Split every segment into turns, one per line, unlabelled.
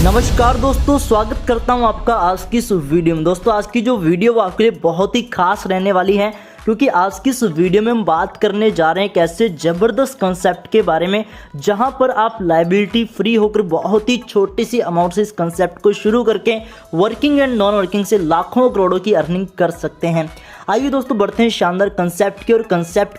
नमस्कार दोस्तों, स्वागत करता हूं आपका आज की इस वीडियो में। दोस्तों आज की जो वीडियो वो आपके लिए बहुत ही खास रहने वाली है, क्योंकि आज की इस वीडियो में हम बात करने जा रहे हैं एक ऐसे ज़बरदस्त कंसेप्ट के बारे में जहां पर आप लायबिलिटी फ्री होकर बहुत ही छोटी सी अमाउंट से इस कंसेप्ट को शुरू करके वर्किंग एंड नॉन वर्किंग से लाखों करोड़ों की अर्निंग कर सकते हैं। आइए दोस्तों बढ़ते हैं शानदार कंसेप्ट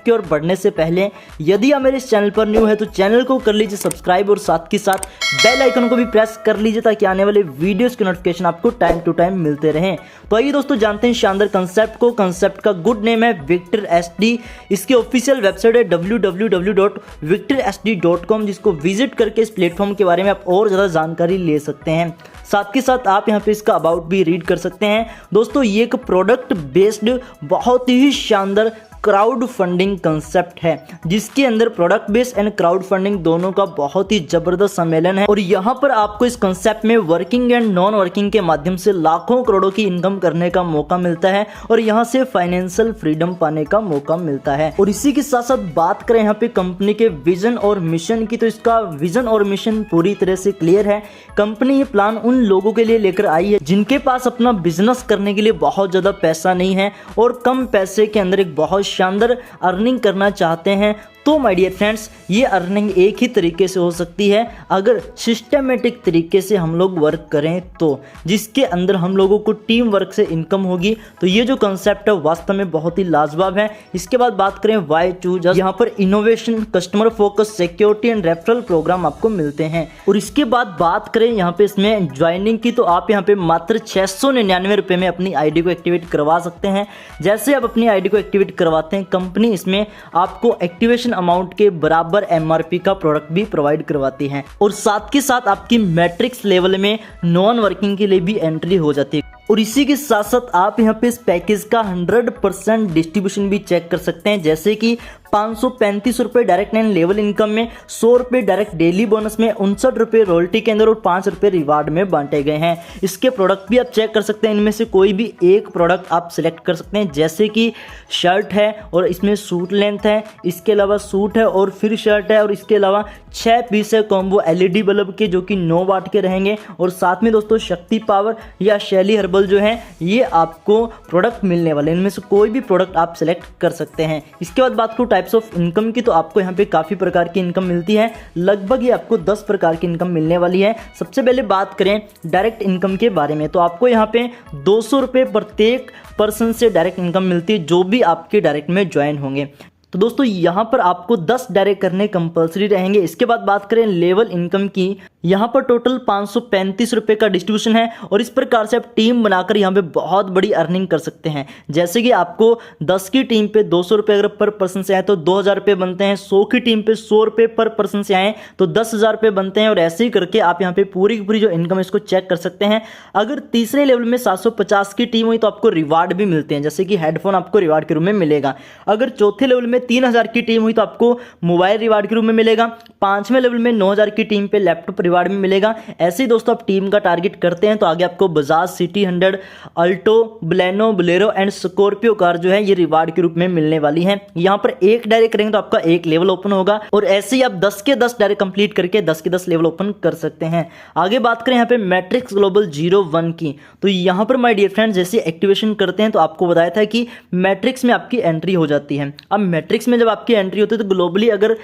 की ओर बढ़ने से पहले यदि आप मेरे इस चैनल पर न्यू है तो चैनल को कर लीजिए सब्सक्राइब और साथ के साथ बेल आइकन को भी प्रेस कर लीजिए ताकि आने वाले वीडियोस के नोटिफिकेशन आपको टाइम टू टाइम मिलते रहें। तो आइए दोस्तों जानते हैं शानदार कंसेप्ट को। कंसेप्ट का गुड नेम है विक्टर एसडी। इसकी ऑफिशियल वेबसाइट है www.victorsd.com, जिसको विजिट करके इस प्लेटफॉर्म के बारे में आप और ज़्यादा जानकारी ले सकते हैं। साथ के साथ आप यहाँ पे इसका अबाउट भी रीड कर सकते हैं। दोस्तों ये एक प्रोडक्ट बेस्ड बहुत ही शानदार क्राउड फंडिंग कंसेप्ट है, जिसके अंदर product based and crowd funding दोनों का बहुत ही जबरदस्त सम्मेलन है। और यहाँ पर आपको इस कंसेप्ट में वर्किंग एंड नॉन वर्किंग के माध्यम से लाखों करोड़ों की इनकम करने का मौका मिलता है और यहाँ से फाइनेंशियल फ्रीडम पाने का मौका मिलता है। और इसी के साथ साथ बात करें यहाँ पे कंपनी के विजन और मिशन की, तो इसका विजन और मिशन पूरी तरह से क्लियर है। कंपनी ये प्लान उन लोगों के लिए लेकर आई है जिनके पास अपना बिजनेस करने के लिए बहुत ज्यादा पैसा नहीं है और कम पैसे के अंदर एक बहुत शानदार अर्निंग करना चाहते हैं। तो माय डियर फ्रेंड्स, ये अर्निंग एक ही तरीके से हो सकती है अगर सिस्टमेटिक तरीके से हम लोग वर्क करें, तो जिसके अंदर हम लोगों को टीम वर्क से इनकम होगी। तो ये जो कंसेप्ट है वास्तव में बहुत ही लाजवाब है। इसके बाद बात करें व्हाई चूज, यहाँ पर innovation, customer focus, security and referral programme आपको मिलते हैं। और इसके बाद बात करें यहाँ पे इसमें ज्वाइनिंग की, तो आप यहाँ पे मात्र 699 रुपये में अपनी आईडी को एक्टिवेट करवा सकते हैं। जैसे आप अपनी आईडी को एक्टिवेट करवाते हैं, कंपनी इसमें आपको एक्टिवेशन अमाउंट के बराबर एमआरपी का प्रोडक्ट भी प्रोवाइड करवाती है। और साथ के साथ आपकी मैट्रिक्स लेवल में नॉन वर्किंग के लिए भी एंट्री हो जाती है। और इसी के साथ साथ आप यहाँ पे इस पैकेज का 100% डिस्ट्रीब्यूशन भी चेक कर सकते हैं, जैसे कि 535 रुपये डायरेक्ट एंड लेवल इनकम में, 100 रुपये डायरेक्ट डेली बोनस में, 59 रुपये रॉयल्टी के अंदर और 5 रुपये रिवार्ड में बांटे गए हैं। इसके प्रोडक्ट भी आप चेक कर सकते हैं, इनमें से कोई भी एक प्रोडक्ट आप सिलेक्ट कर सकते हैं, जैसे कि शर्ट है और इसमें सूट लेंथ है, इसके अलावा सूट है और फिर शर्ट है, और इसके अलावा 6 पीस है कॉम्बो एलईडी बल्ब के जो कि 9 वाट के रहेंगे। और साथ में दोस्तों शक्ति पावर या शैली हर्बल जो है ये आपको प्रोडक्ट मिलने वाले, इनमें से कोई भी प्रोडक्ट आप सिलेक्ट कर सकते हैं। इसके बाद बात करूँ टाइप्स ऑफ इनकम की, तो आपको यहाँ पे काफी प्रकार की इनकम मिलती है। लगभग ये आपको 10 प्रकार की इनकम मिलने वाली है। सबसे पहले बात करें डायरेक्ट इनकम के बारे में, तो आपको यहाँ पे 200 रुपये प्रत्येक पर्सन से डायरेक्ट इनकम मिलती है जो भी आपके डायरेक्ट में ज्वाइन होंगे। तो दोस्तों यहाँ पर आपको 10 डायरेक्ट करने कंपलसरी रहेंगे। इसके बाद बात करें लेवल इनकम की, यहाँ पर टोटल 535 रुपये का डिस्ट्रीब्यूशन है और इस प्रकार से आप टीम बनाकर यहाँ पे बहुत बड़ी अर्निंग कर सकते हैं। जैसे कि आपको 10 की टीम पे 200 रुपये अगर पर पर्सन से आए तो 2000 रुपये बनते हैं, 100 की टीम पे 100 रुपये पर पर्सन से आए तो 10,000 रुपये बनते हैं। और ऐसे ही करके आप यहाँ पे पूरी की पूरी जो इनकम है इसको चेक कर सकते हैं। अगर तीसरे लेवल में 750 की टीम हुई तो आपको रिवार्ड भी मिलते हैं, जैसे कि हेडफोन आपको रिवार्ड के रूप में मिलेगा। अगर चौथे लेवल में 3000 की टीम हुई तो आपको मोबाइल रिवार्ड के रूप में मिलेगा। 5वें लेवल में 9000 की टीम पे लैपटॉप रिवार्ड में मिलेगा। ऐसे ही दोस्तों आप टीम का टारगेट करते हैं तो आगे आपको Bajaj city 100, Alto, Baleno, Bolero and Scorpio car जो है ये रिवार्ड के रूप में मिलने वाली है। यहाँ पर एक डायरेक्ट करेंगे तो आपका एक लेवल ओपन होगा और ऐसे ही आप 10 के 10 डायरेक्ट कंप्लीट करके 10 के 10 लेवल ओपन कर सकते हैं। आगे बात करें यहाँ पे मैट्रिक्स ग्लोबल 01 की, तो यहाँ पर माय डियर फ्रेंड्स जैसे एक्टिवेशन करते हैं तो आपको बताया था कि मैट्रिक्स में आपकी एंट्री हो जाती है। अब मैट्रिक्स में जब आपकी एंट्री होती है तो ग्लोबली अगर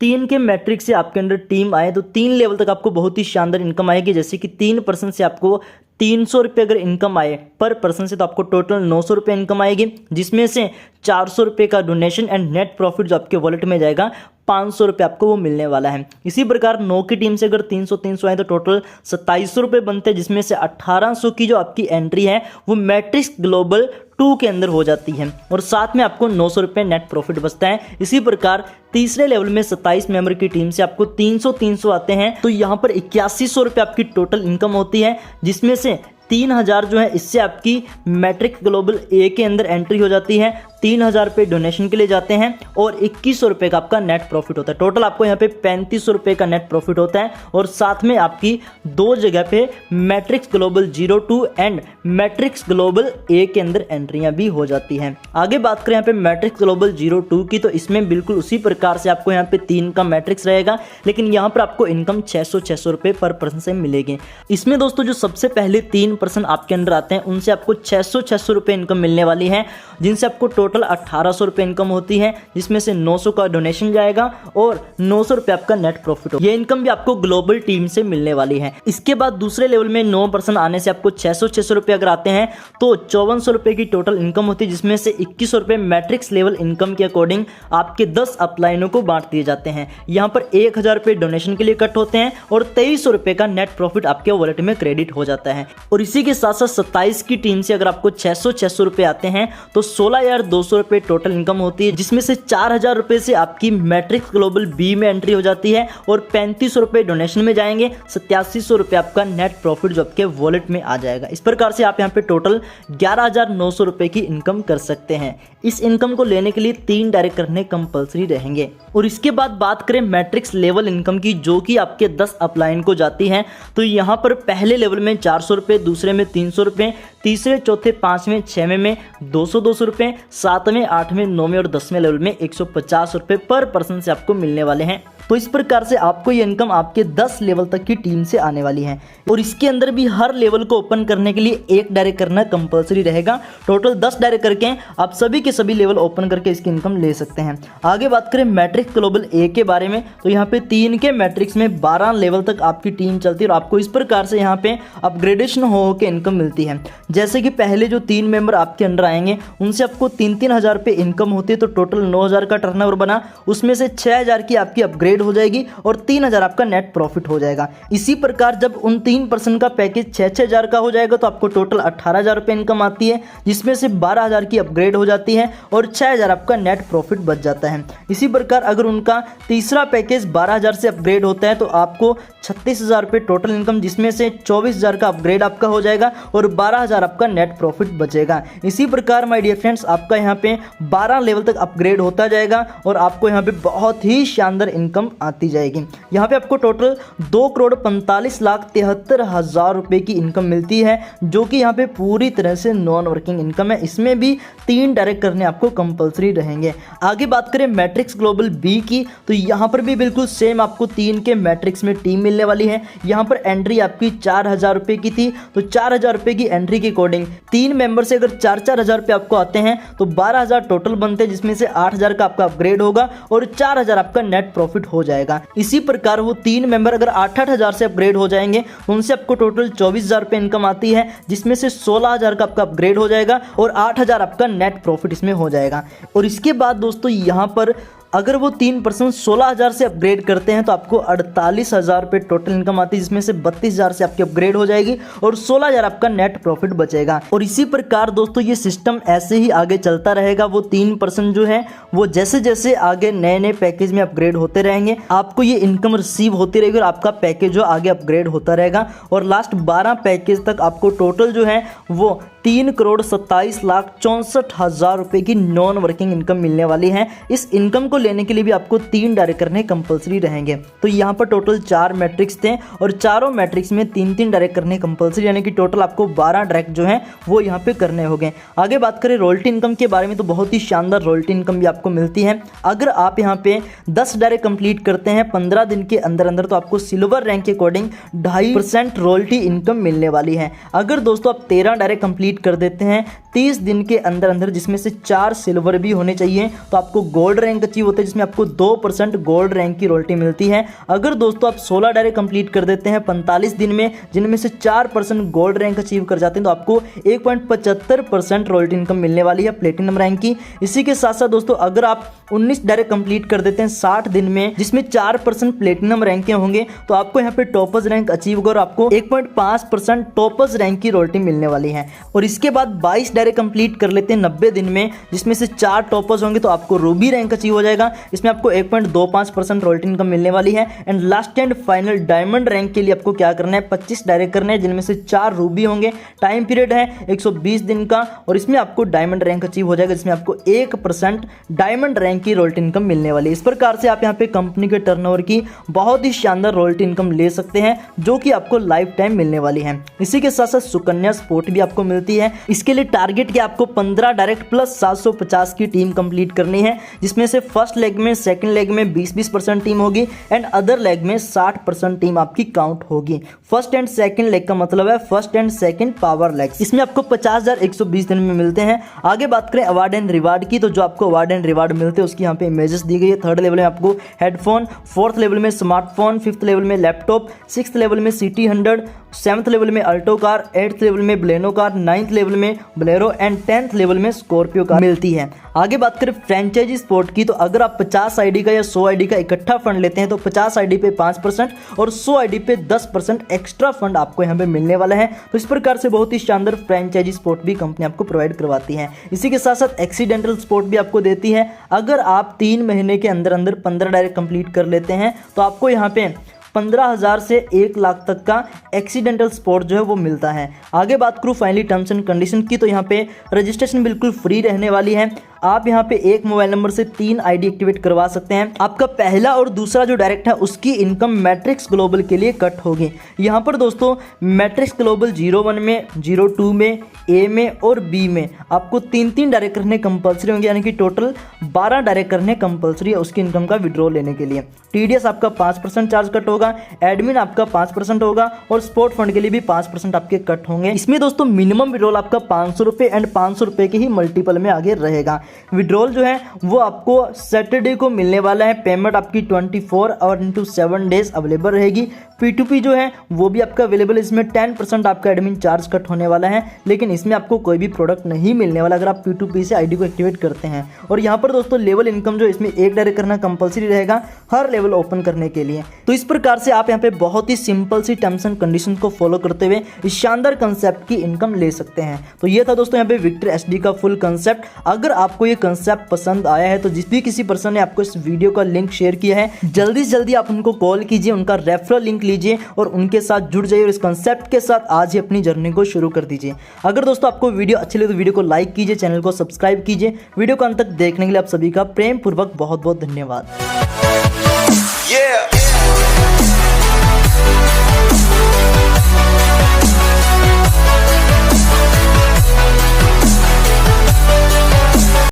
3 के मैट्रिक्स से आपके अंदर टीम आए तो 3 लेवल तक आपको बहुत ही शानदार इनकम आएगी। जैसे कि 3 पर्सन से आपको 300 रुपये अगर इनकम आए पर पर्सन से तो आपको टोटल 900 रुपये इनकम आएगी, जिसमें से 400 रुपये का डोनेशन एंड नेट प्रॉफिट जो आपके वॉलेट में जाएगा 500 रुपये आपको वो मिलने वाला है। इसी प्रकार 9 की टीम से अगर 300 आए तो टोटल 2700 रुपये बनते हैं, जिसमें से 1800 की जो आपकी एंट्री है वो मैट्रिक्स ग्लोबल 2 के अंदर हो जाती है और साथ में आपको 900 रुपये नेट प्रॉफिट बचता है। इसी प्रकार तीसरे लेवल में 27 मेंबर की टीम से आपको 300 आते हैं तो यहाँ पर 8100 रुपये आपकी टोटल इनकम होती है, जिसमें से 3000 जो है इससे आपकी मैट्रिक्स ग्लोबल ए के अंदर एंट्री हो जाती है। 3000 रुपये डोनेशन के लिए जाते हैं और 2100 रुपये का आपका नेट प्रॉफिट होता है। टोटल आपको यहाँ पे 3500 रुपये का नेट प्रॉफिट होता है और साथ में आपकी 2 जगह पे Matrix Global 02 and Matrix Global A के अंदर एंट्रियां भी हो जाती हैं। आगे बात करें यहाँ पे मैट्रिक्स ग्लोबल 02 की, तो इसमें बिल्कुल उसी प्रकार से आपको यहाँ पे 3 का मैट्रिक्स रहेगा, लेकिन यहाँ पर आपको इनकम 600 रुपये पर पर्सन से मिलेगी। इसमें दोस्तों जो सबसे पहले 3 पर्सन आपके अंदर आते हैं उनसे आपको 600 रुपये इनकम मिलने वाली है, जिनसे आपको टोटल 1800 रुपये इनकम होती है, जिसमें से 900 का डोनेशन जाएगा और 900 रुपये आपका नेट प्रॉफिट हो। ये इनकम भी आपको ग्लोबल टीम से मिलने वाली है। इसके बाद दूसरे लेवल में 9 पर्सन आने से आपको 600 रुपये अगर आते हैं तो 5400 रुपये की टोटल इनकम होती है, जिसमें से 2100 रुपये मैट्रिक्स लेवल इनकम के अकॉर्डिंग आपके 10 अपलाइनों को बांट दिए जाते हैं। यहाँ पर 1000 रुपये डोनेशन के लिए कट होते हैं और 2300 रुपये का नेट प्रॉफिट आपके वॉलेट में क्रेडिट हो जाता है। और इसी के साथ साथ 27 की टीम से अगर आपको 600 रुपये आते हैं तो 16,200 रुपये टोटल इनकम होती है, जिसमें से 4000 रुपये से आपकी मैट्रिक्स ग्लोबल बी में एंट्री हो जाती है और 3500 रुपये डोनेशन में जाएंगे। 8700 रुपये आपका नेट प्रॉफिट जो आपके वॉलेट में आ जाएगा। इस प्रकार से आप यहाँ पे टोटल 11,900 रुपये की इनकम कर सकते हैं। इस इनकम को लेने के लिए 3 डायरेक्ट करने कंपलसरी रहेंगे। और इसके बाद बात करें मैट्रिक्स लेवल इनकम की, जो कि आपके 10 अपलाइन को जाती है, तो यहाँ पर पहले लेवल में 400 रुपये, दूसरे में 300 रुपये, तीसरे, चौथे, 5वें, 6वें में 200 रुपये, 7वें, 8वें, 9वें और 10वें लेवल में 150 रुपये पर पर्सन से आपको मिलने वाले हैं। तो इस प्रकार से आपको ये इनकम आपके 10 लेवल तक की टीम से आने वाली है। और इसके अंदर भी हर लेवल को ओपन करने के लिए 1 डायरेक्ट करना कंपलसरी रहेगा। टोटल 10 डायरेक्ट करके आप सभी के सभी लेवल ओपन करके इसकी इनकम ले सकते हैं। आगे बात करें मैट्रिक्स ग्लोबल ए के बारे में, तो यहाँ पे 3 के मैट्रिक्स में 12 लेवल तक आपकी टीम चलती है और आपको इस प्रकार से यहाँ पे अपग्रेडेशन हो के इनकम मिलती है। जैसे कि पहले जो 3 मेंबर आपके अंडर आएंगे उनसे आपको 3-3 हज़ार रुपये इनकम होती है, तो टोटल 9000 का टर्नओवर बना, उसमें से 6000 की आपकी अपग्रेड हो जाएगी और 3000 आपका नेट प्रॉफिट हो जाएगा। इसी प्रकार जब उन 3 पर्सन का पैकेज 6-6 का हो जाएगा तो आपको टोटल 18,000 रुपये इनकम आती है, जिसमें से 12,000 की अपग्रेड हो जाती है और 6,000 आपका नेट प्रॉफिट बच जाता है। इसी प्रकार अगर उनका तीसरा पैकेज 12,000 से अपग्रेड होता है तो आपको 36,000 रुपये टोटल इनकम, जिसमें से 24,000 का अपग्रेड आपका हो जाएगा और 12,000 आपका नेट प्रॉफिट बचेगा। इसी प्रकार माय डियर फ्रेंड्स आपका यहाँ पे 12 लेवल तक अपग्रेड होता जाएगा और आपको यहाँ पे बहुत ही शानदार इनकम आती जाएगी। यहाँ पे आपको टोटल 2,45,73,000 रुपये की इनकम मिलती है, जो कि यहाँ पे पूरी तरह से नॉन वर्किंग इनकम है। इसमें भी 3 डायरेक्ट करने आपको कंपलसरी रहेंगे। आगे बात करें मैट्रिक्स ग्लोबल बी की, तो यहाँ पर भी बिल्कुल सेम आपको 3 के मैट्रिक्स में टीम मिलने वाली है। यहाँ पर एंट्री आपकी 4,000 रुपये की थी, तो 4,000 रुपये की एंट्री के अकॉर्डिंग 3 मेंबर से अगर 4-4 हज़ार रुपये आपको आते हैं तो 12,000 टोटल बनते हैं, जिसमें से 8,000 का आपका अपग्रेड होगा और 4,000 आपका नेट प्रॉफिट हो जाएगा। इसी प्रकार वो 3 मेंबर अगर 8-8 हज़ार से अपग्रेड हो जाएंगे उनसे आपको टोटल 24,000 रुपये इनकम आती है, जिसमें से 16,000 का आपका अपग्रेड हो जाएगा और 8,000 आपका नेट प्रॉफिट इसमें हो जाएगा। और इसके बाद दोस्तों यहाँ पर अगर वो 3 पर्सन 16,000 से अपग्रेड करते हैं तो आपको 48,000 रुपये टोटल इनकम आती है, जिसमें से 32,000 से आपकी अपग्रेड हो जाएगी और 16,000 आपका नेट प्रॉफिट बचेगा। और इसी प्रकार दोस्तों ये सिस्टम ऐसे ही आगे चलता रहेगा। वो 3 पर्सन जो है वो जैसे जैसे आगे नए नए पैकेज में अपग्रेड होते रहेंगे आपको ये इनकम रिसीव होती रहेगी और आपका पैकेज जो आगे अपग्रेड होता रहेगा और लास्ट 12 पैकेज तक आपको टोटल जो है वो 3,27,64,000 रुपये की नॉन वर्किंग इनकम मिलने वाली है। इस इनकम को लेने के लिए भी आपको 3 डायरेक्ट करने कंपलसरी रहेंगे। तो यहाँ पर टोटल 4 मैट्रिक्स थे और चारों मैट्रिक्स में 3-3 डायरेक्ट करने कंपलसरी, यानी कि टोटल आपको 12 डायरेक्ट जो है वो यहाँ पे करने होंगे। आगे बात करें रॉयल्टी इनकम के बारे में, तो बहुत ही शानदार रॉयल्टी इनकम भी आपको मिलती है। अगर आप यहाँ पे 10 डायरेक्ट कंप्लीट करते हैं 15 दिन के अंदर अंदर तो आपको सिल्वर रैंक के अकॉर्डिंग 2.5% रॉयल्टी इनकम मिलने वाली है। अगर दोस्तों आप 13 डायरेक्ट कंप्लीट कर देते हैं 30 दिन के अंदर अंदर, जिसमें से 4 सिल्वर भी होने चाहिए, तो आपको गोल्ड रैंक अचीव होता है, जिसमें आपको 2% गोल्ड रैंक की रॉयल्टी मिलती है। अगर दोस्तों आप 16 डायरेक्ट कंप्लीट कर देते हैं 45 दिन में, जिनमें से 4% गोल्ड रैंक अचीव कर जाते हैं, तो आपको 1.75% रॉयल्टी इनकम मिलने वाली है प्लेटिनम रैंक की। इसी के साथ साथ दोस्तों अगर आप 19 डायरेक्ट कंप्लीट कर देते हैं 60 दिन में, जिसमें 4% प्लेटिनम रैंक के होंगे, तो आपको यहाँ पे टॉपर्स रैंक अचीव होगा और आपको 1.5% टॉपर्स रैंक की रॉयल्टी मिलने वाली है। और इसके बाद 22 डायरेक्ट डायरेक्ट कंप्लीट कर लेते हैं 90 दिन में, जिसमें से 4 टॉपर्स होंगे तो आपको रूबी रैंक अचीव हो जाएगा। इसमें आपको 1.25% रॉयल्टी इनकम मिलने वाली है। And last and final diamond rank के लिए आपको क्या करना है, 25 डायरेक्ट करना है, जिनमें से 4 रूबी होंगे। टाइम पीरियड है 120 दिन का और इसमें आपको डायमंड रैंक अचीव हो जाएगा, जिसमें आपको 1% डायमंड रैंक की रॉयल्टी इनकम मिलने वाली है। इस प्रकार से आप यहाँ पे कंपनी के टर्नओवर की बहुत ही शानदार रॉयल्टी इनकम ले सकते हैं, जो कि आपको लाइफ टाइम मिलने वाली है। इसी के साथ साथ सुकन्या सपोर्ट भी आपको मिलती है। इसके लिए टारगेट क्या, आपको 15 डायरेक्ट प्लस 750 की टीम कंप्लीट करनी है, जिसमें से फर्स्ट लेग में, सेकंड लेग में 20-20% टीम होगी एंड अदर लेग में 60% टीम आपकी काउंट होगी। फर्स्ट एंड सेकंड लेग का मतलब है first and second power leg. इसमें आपको 50,000 120 दिन में मिलते हैं। आगे बात करें अवार्ड एंड रिवार्ड की, तो जो आपको अवार्ड एंड रिवार्ड मिलते हैं उसकी यहाँ पे इमेजेस दी गई है। थर्ड लेवल में आपको हेडफोन, फोर्थ लेवल में स्मार्टफोन, फिफ्थ लेवल में लैपटॉप, सिक्स्थ लेवल में सिटी 100, सेवंथ लेवल में अल्टो कार, 8th लेवल में ब्लेनो कार, 9th लेवल में ब्लेरो एंड 10th लेवल में स्कॉर्पियो कार मिलती है। आगे बात करें फ्रेंचाइजी स्पोर्ट की, तो अगर आप 50 आईडी का या 100 आईडी का इकट्ठा फंड लेते हैं तो 50 आईडी पे 5% और 100 आईडी पे 10% एक्स्ट्रा फंड आपको यहाँ पे मिलने वाला है। तो इस प्रकार से बहुत ही शानदार फ्रेंचाइजी स्पोर्ट भी कंपनी आपको प्रोवाइड करवाती है। इसी के साथ साथ एक्सीडेंटल स्पोर्ट भी आपको देती है। अगर आप 3 महीने के अंदर अंदर 15 डायरेक्ट कंप्लीट कर लेते हैं तो आपको यहाँ पे 15,000 से 1 लाख तक का एक्सीडेंटल स्पोर्ट जो है वो मिलता है। आगे बात करूँ फाइनली टर्म्स एंड कंडीशन की, तो यहाँ पे रजिस्ट्रेशन बिल्कुल फ्री रहने वाली है। आप यहाँ पे एक मोबाइल नंबर से 3 आईडी एक्टिवेट करवा सकते हैं। आपका पहला और दूसरा जो डायरेक्ट है उसकी इनकम मैट्रिक्स ग्लोबल के लिए कट होगी। यहाँ पर दोस्तों मैट्रिक्स ग्लोबल 01 में, 02 में, ए में और बी में आपको 3-3 डायरेक्ट करने कंपलसरी होंगे, यानी कि टोटल 12 डायरेक्ट करने कंपलसरी है उसकी इनकम का विड्रॉ लेने के लिए। टीडीएस आपका 5% चार्ज कट होगा, एडमिन आपका 5% होगा और स्पोर्ट फंड के लिए भी 5% आपके कट होंगे। इसमें दोस्तों मिनिमम विड्रॉल आपका 500 रुपये एंड 500 रुपये के ही मल्टीपल में आगे रहेगा। विड्रॉल जो है वो आपको सैटरडे को मिलने वाला है। पेमेंट आपकी 24 और इंटू 7 डेज अवेलेबल रहेगी। P2P जो है वो भी आपका अवेलेबल है। इसमें 10% आपका एडमिन चार्ज कट होने वाला है, लेकिन इसमें आपको कोई भी प्रोडक्ट नहीं मिलने वाला अगर आप P2P से आईडी को एक्टिवेट करते हैं। और यहाँ पर दोस्तों लेवल इनकम जो इसमें 1 डायरेक्ट करना कंपलसरी रहेगा हर लेवल ओपन करने के लिए। तो इस प्रकार से आप यहाँ पे बहुत ही सिंपल सी टर्म्स एंड कंडीशन को फॉलो करते हुए इस शानदार कंसेप्ट की इनकम ले सकते हैं। तो ये था दोस्तों यहाँ पे विक्टर एचडी का फुल कंसेप्ट। अगर आपको ये कंसेप्ट पसंद आया है तो जिस भी किसी पर्सन ने आपको इस वीडियो का लिंक शेयर किया है, जल्दी से जल्दी आप उनको कॉल कीजिए, उनका रेफरल लिंक लीजिए और उनके साथ जुड़ जाइए और इस कंसेप्ट के साथ आज ही अपनी जर्नी को शुरू कर दीजिए। अगर दोस्तों आपको वीडियो अच्छी लगे तो वीडियो को लाइक कीजिए, चैनल को सब्सक्राइब कीजिए। वीडियो को अंत तक देखने के लिए आप सभी का प्रेम पूर्वक बहुत बहुत धन्यवाद।